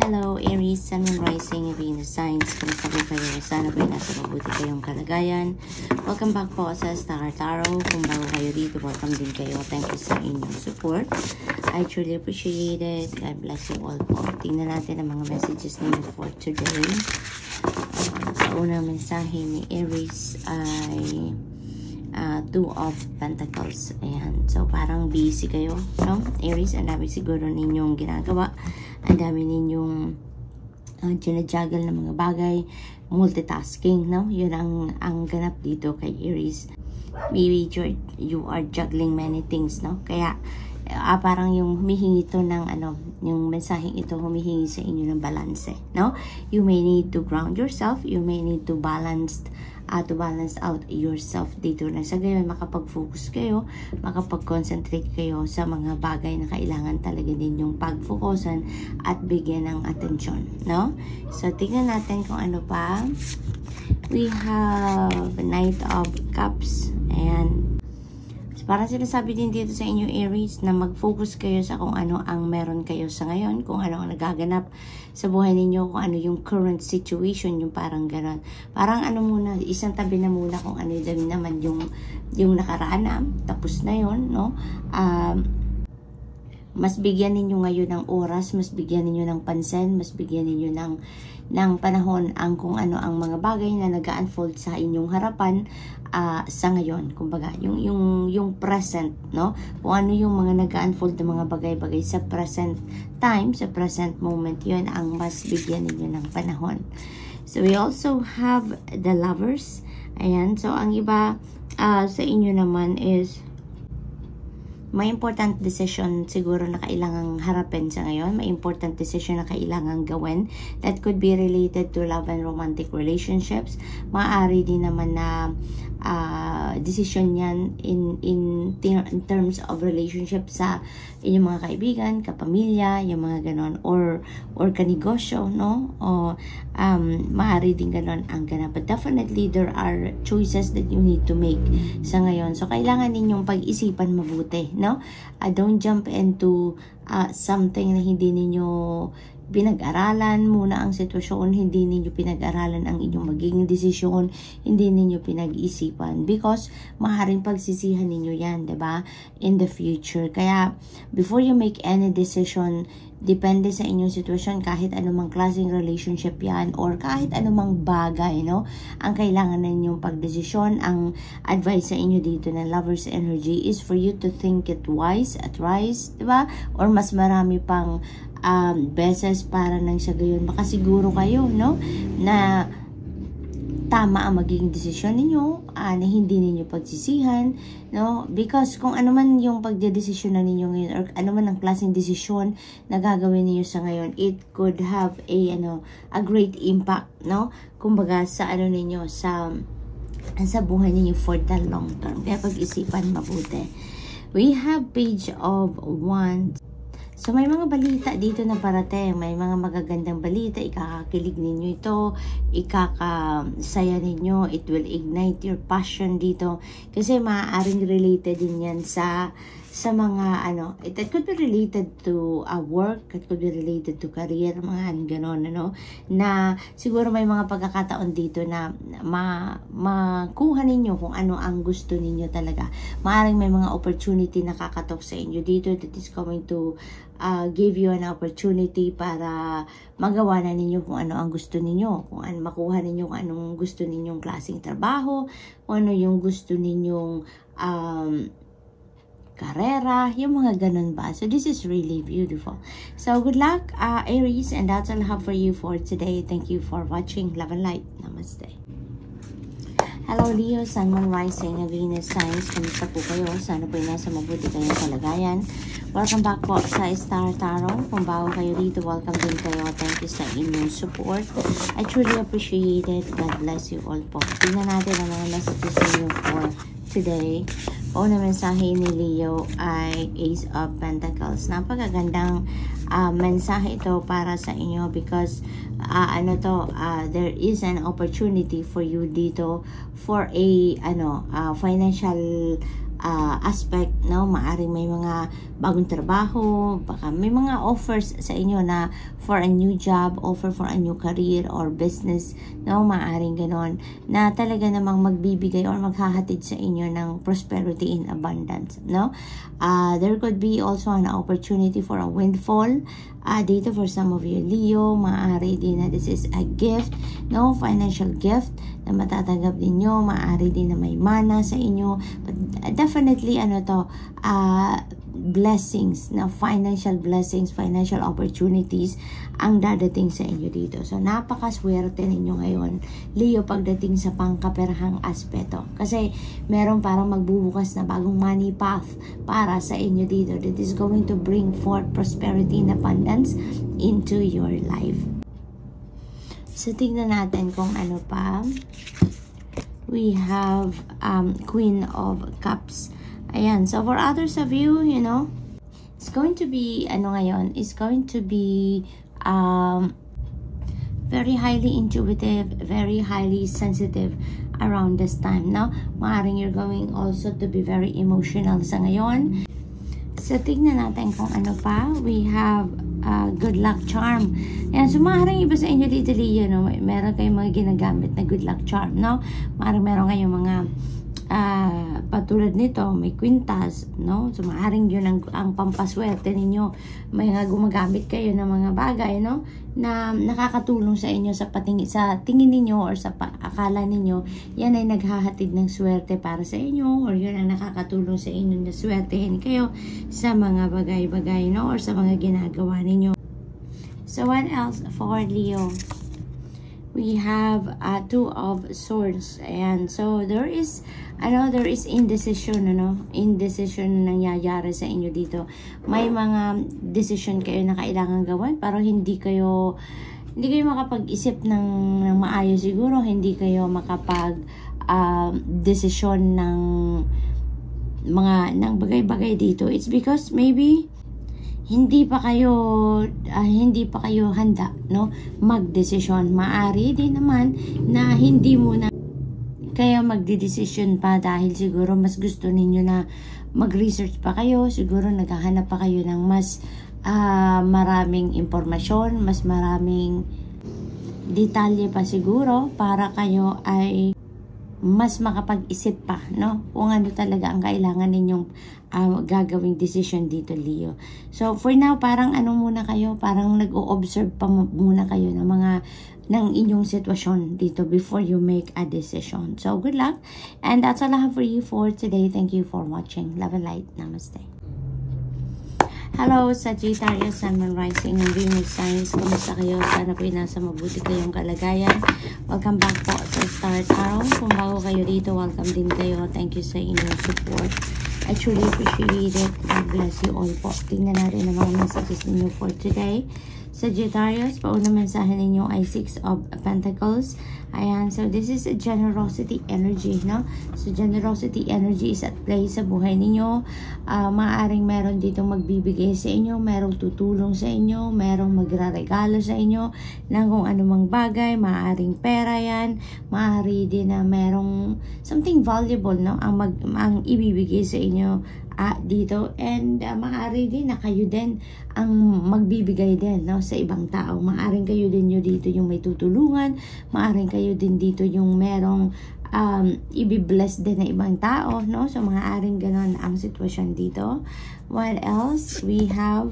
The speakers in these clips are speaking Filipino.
Hello, Aries, Sun, Moon, Rising, Venus signs. Kumusta po kayo? Sana po nasa mabuti kayong kalagayan. Welcome back po sa Star Tarot. Kung bago kayo dito, welcome din kayo. Thank you sa inyong support. I truly appreciate it. God bless you all po. Tingnan natin ang mga messages ninyo for today. Sa unang mensahe ni Aries ay Two of Pentacles. Ayan. So, parang busy kayo, no? Aries, ang dami siguro ninyong ginagawa. Ang dami ninyong ginajuggle ng mga bagay. Multitasking, no? Yun ang ganap dito kay Aries. Maybe you are juggling many things, no? Kaya, parang yung humihingi ito ng yung mensaheng ito humihingi sa inyo ng balance, no? You may need to ground yourself. You may need to balance out yourself dito na sa gayon makapag-focus kayo, makapag-concentrate kayo sa mga bagay na kailangan talaga ninyong pag-focusan at bigyan ng atensyon, no? So, tingnan natin kung ano pa. We have Knight of Cups. Ayan. Parang sinasabi din dito sa inyo, Aries, na mag-focus kayo sa kung ano ang meron kayo sa ngayon, kung ano ang nagaganap sa buhay ninyo, kung ano yung current situation, yung parang gano'n. Parang muna, isang tabi na muna kung ano din naman yung nakaraan na, tapos na yun, no? Mas bigyan ninyo ngayon ng oras, mas bigyan ninyo ng pansin, mas bigyan ninyo ng panahon ang kung ano ang mga bagay na nag-unfold sa inyong harapan sa ngayon. Kumbaga, yung present, no? Kung ano yung mga nag-unfold ng mga bagay-bagay sa present time, sa present moment, yun ang mas bigyan ninyo ng panahon. So, we also have the Lovers. Ayan. So, ang iba sa inyo naman is may important decision siguro na kailangang harapin sa ngayon. May important decision na kailangang gawin that could be related to love and romantic relationships. Maaari din naman na decision yan in terms of relationship sa inyong mga kaibigan, kapamilya, yung mga ganon, or kanegosyo, no? O maaari din ganon ang ganap. But definitely, there are choices that you need to make sa ngayon. So, kailangan ninyong pag-isipan mabuti, no? Don't jump into something na hindi ninyo pinag-aralan muna ang sitwasyon, hindi ninyo pinag-aralan ang inyong magiging desisyon, hindi ninyo pinag-isipan, because maaaring pagsisihan ninyo yan, 'di ba? In the future. Kaya before you make any decision, depende sa inyong sitwasyon, kahit anumang klaseng relationship yan or kahit anumang bagay, no? Ang kailangan ninyong pagdesisyon, ang advice sa inyo dito na Lover's energy is for you to think it wise, at rise, 'di ba? Or mas marami pang beses para nang sa gayon makasiguro kayo, no? Na tama ang magiging desisyon ninyo, na hindi ninyo pagsisihan, no? Because kung ano man yung pagdedesisyon na ninyo ngayon, or ano man ang klaseng desisyon na gagawin ninyo sa ngayon, it could have a great impact, no? Kumbaga sa ninyo, sa buhay ninyo for the long term. Kaya pag-isipan mabuti. We have Page of Wands. So, may mga balita dito na parating. May mga magagandang balita. Ikakakilig ninyo ito. Ikakasaya ninyo. It will ignite your passion dito. Kasi maaaring related din yan sa mga it could be related to work, it could be related to career, mga ganon, na siguro may mga pagkakataon dito na makuha ninyo kung ano ang gusto ninyo talaga. Maaaring may mga opportunity na kakatok sa inyo dito that is coming to give you an opportunity para magawa na ninyo kung ano ang gusto ninyo, kung ano makuha ninyo, kung anong gusto ninyong klaseng trabaho, kung ano yung gusto ninyong karera, yung mga ganun ba. So, this is really beautiful. So, good luck, Aries, and that's all I have for you for today. Thank you for watching. Love and light. Namaste. Hello, Leo, Sun, Moon, Rising, Venus signs. Kamusta po kayo? Sana po nasa mabuti kayong kalagayan. Welcome back po sa Star Tarot. Kung bago kayo dito, welcome din kayo. Thank you sa inyong support. I truly appreciate it. God bless you all po. Tingnan natin ang mga messages niyo for today. Una mensahe ni Leo ay Ace of Pentacles. Napakagandang mensahe ito para sa inyo because there is an opportunity for you dito for a financial aspect, no? Maaring may mga bagong trabaho, baka may mga offers sa inyo na for a new job, offer for a new career or business, no? Maaring ganon, na talaga namang magbibigay or maghahatid sa inyo ng prosperity in abundance, no? There could be also an opportunity for a windfall dito for some of you, Leo. Maaari din na this is a gift, no? Financial gift na matatanggap ninyo. Maaari din na may mana sa inyo. But definitely, blessings, na financial blessings, financial opportunities ang dadating sa inyo dito. So, napakaswerte ninyo ngayon, Leo, pagdating sa pangkaperahang aspeto. Kasi, meron parang magbubukas na bagong money path para sa inyo dito that is going to bring forth prosperity and abundance into your life. So, tingnan natin kung ano pa. We have Queen of Cups. Ayan. So, for others of you, it's going to be, it's going to be very highly intuitive, very highly sensitive around this time, no? Maaring you're going also to be very emotional sa ngayon. So, tignan natin kung ano pa. We have good luck charm. Ayan, so maaaring iba sa inyo dito, Leo, no? Meron kayong mga ginagamit na good luck charm, no? Maaaring meron kayong mga patulad nito, may kwintas, no? So, maaaring yun ang pampaswerte ninyo. May nga gumagamit kayo ng mga bagay, no? Na nakakatulong sa inyo sa tingin ninyo or sa akala ninyo, yan ay naghahatid ng swerte para sa inyo, or yun ang nakakatulong sa inyo na swertehin kayo sa mga bagay-bagay, no? Or sa mga ginagawa ninyo. So, what else for Leo? We have Two of Swords. Ayan. So, there is indecision, indecision na nangyayari sa inyo dito. May mga decision kayo na kailangan gawin, pero hindi kayo makapag-isip ng maayos siguro. Hindi kayo makapag-desisyon ng bagay-bagay dito. It's because maybe hindi pa kayo handa, no, magdesisyon. Maari din naman na hindi muna kayo magdedesisyon pa dahil siguro mas gusto ninyo na mag-research pa kayo, siguro naghahanap pa kayo ng mas maraming impormasyon, mas maraming detalye pa siguro para kayo ay mas makapag-isip pa, no? Kung ano talaga ang kailangan ninyong gagawing decision dito, Leo. So, for now, parang muna kayo, parang nag-o-observe pa muna kayo ng inyong sitwasyon dito before you make a decision. So, good luck. And that's all I have for you for today. Thank you for watching. Love and light. Namaste. Hello, Sagittarius, Sun, Moon, Rising, and Venus signs. Kumusta kayo? Sana po nasa mabuti kayong kalagayan. Welcome back po sa Star Tarot. Kung bago kayo dito, welcome din kayo. Thank you sa inyong support. I truly appreciate it. God bless you all po. Tingnan natin ang mga messages ninyo for today. Sagittarius, paunang mensahe ninyo ay Six of Pentacles. Ayan, so this is a generosity energy, no? So generosity energy is at play sa buhay ninyo. Maaaring meron ditong magbibigay sa inyo, merong tutulong sa inyo, merong magraregalo sa inyo ng kung anumang bagay. Maaaring pera yan, maaari din na merong something valuable, no? Ang ibibigay sa inyo dito, and maaari din na kayo din ang magbibigay din, no, sa ibang tao. Maaring kayo din dito yung may tutulungan, maaring kayo din dito yung merong i-bless din na ibang tao, no? So maaring ganon ang sitwasyon dito. What else? We have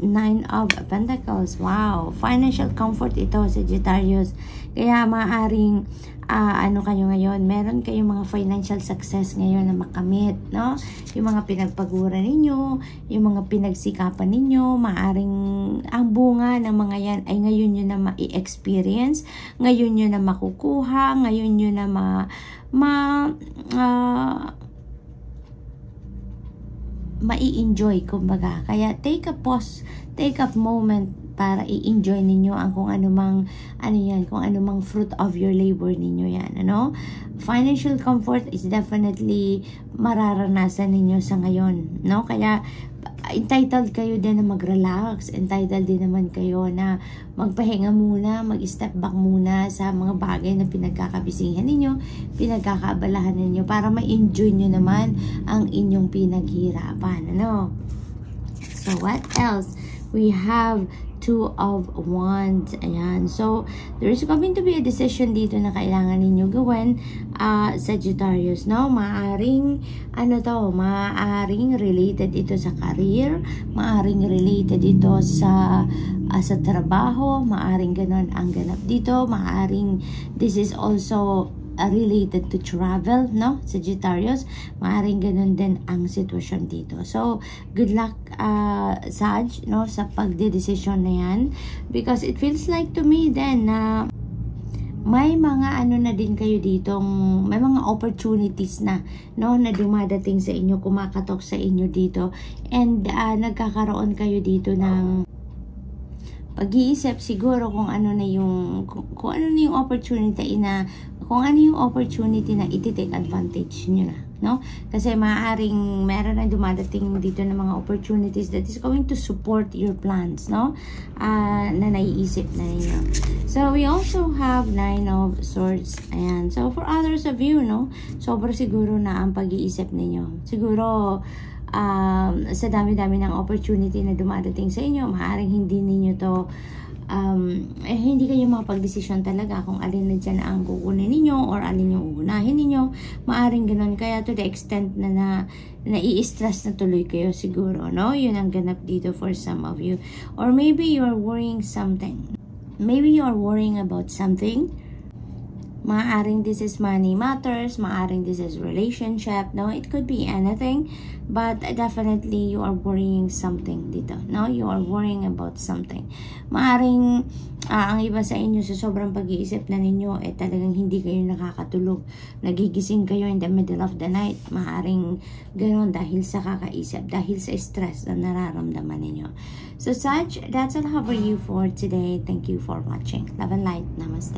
Nine of Pentacles. Wow, financial comfort ito, Sagittarius. Kaya maaring kayo ngayon, meron kayong mga financial success ngayon na makamit, no? Yung mga pinagpaguran ninyo, yung mga pinagsikapan ninyo, maaring ang bunga ng mga yan ay ngayon nyo na ma-experience, ngayon nyo na makukuha, ngayon nyo na mai-enjoy, kumbaga. Kaya take a pause, take a moment para i-enjoy ninyo ang kung anumang fruit of your labor ninyo yan, ano? Financial comfort is definitely mararanasan ninyo sa ngayon, no? Kaya entitled kayo din na mag-relax, entitled din naman kayo na magpahinga muna, mag-step back muna sa mga bagay na pinagkakabisihan ninyo, pinagkakaabalahan ninyo para ma-enjoy nyo naman ang inyong pinaghirapan. Ano? So, what else? We have Two of Wands. Ayan. So, there is going to be a decision dito na kailangan ninyo gawin, Sagittarius, no? Maaring, maaring related ito sa career, maaring related ito sa trabaho, maaring ganon ang ganap dito, maaring this is also related to travel, no? Sagittarius, maaaring ganun din ang sitwasyon dito. So, good luck, Sag, no? Sa pagdedesisyon na yan. Because it feels like to me then na may mga na din kayo ditong, may mga opportunities na, no? Na dumadating sa inyo, kumakatok sa inyo dito. And nagkakaroon kayo dito ng pag-iisip siguro kung ano na yung opportunity na iti-take advantage nyo na, no? Kasi maaaring meron na dumadating dito ng mga opportunities that is going to support your plans, no? Na naiisip na ninyo. So, we also have 9 of Swords. Ayan. So, for others of you, no? Sobra siguro na ang pag-iisip ninyo. Siguro, sa dami-dami ng opportunity na dumadating sa inyo, maaaring hindi ninyo to hindi kayo mapag-desisyon talaga kung alin na dyan ang kukunin ninyo or alin yung uunahin ninyo. Maaring ganun. Kaya to the extent na nai-stress na tuloy kayo siguro, no? Yun ang ganap dito for some of you. Or maybe you're worrying something. Maybe you're worrying about something. Maaring this is money matters, maaring this is relationship, no? It could be anything, but definitely you are worrying something dito, no? You are worrying about something. Maaring ang iba sa inyo sa sobrang pag-iisip na ninyo, talagang hindi kayo nakakatulog. Nagigising kayo in the middle of the night. Maaring ganoon dahil sa kakaisip, dahil sa stress na nararamdaman ninyo. So, Sag, that's all for you for today. Thank you for watching. Love and light. Namaste.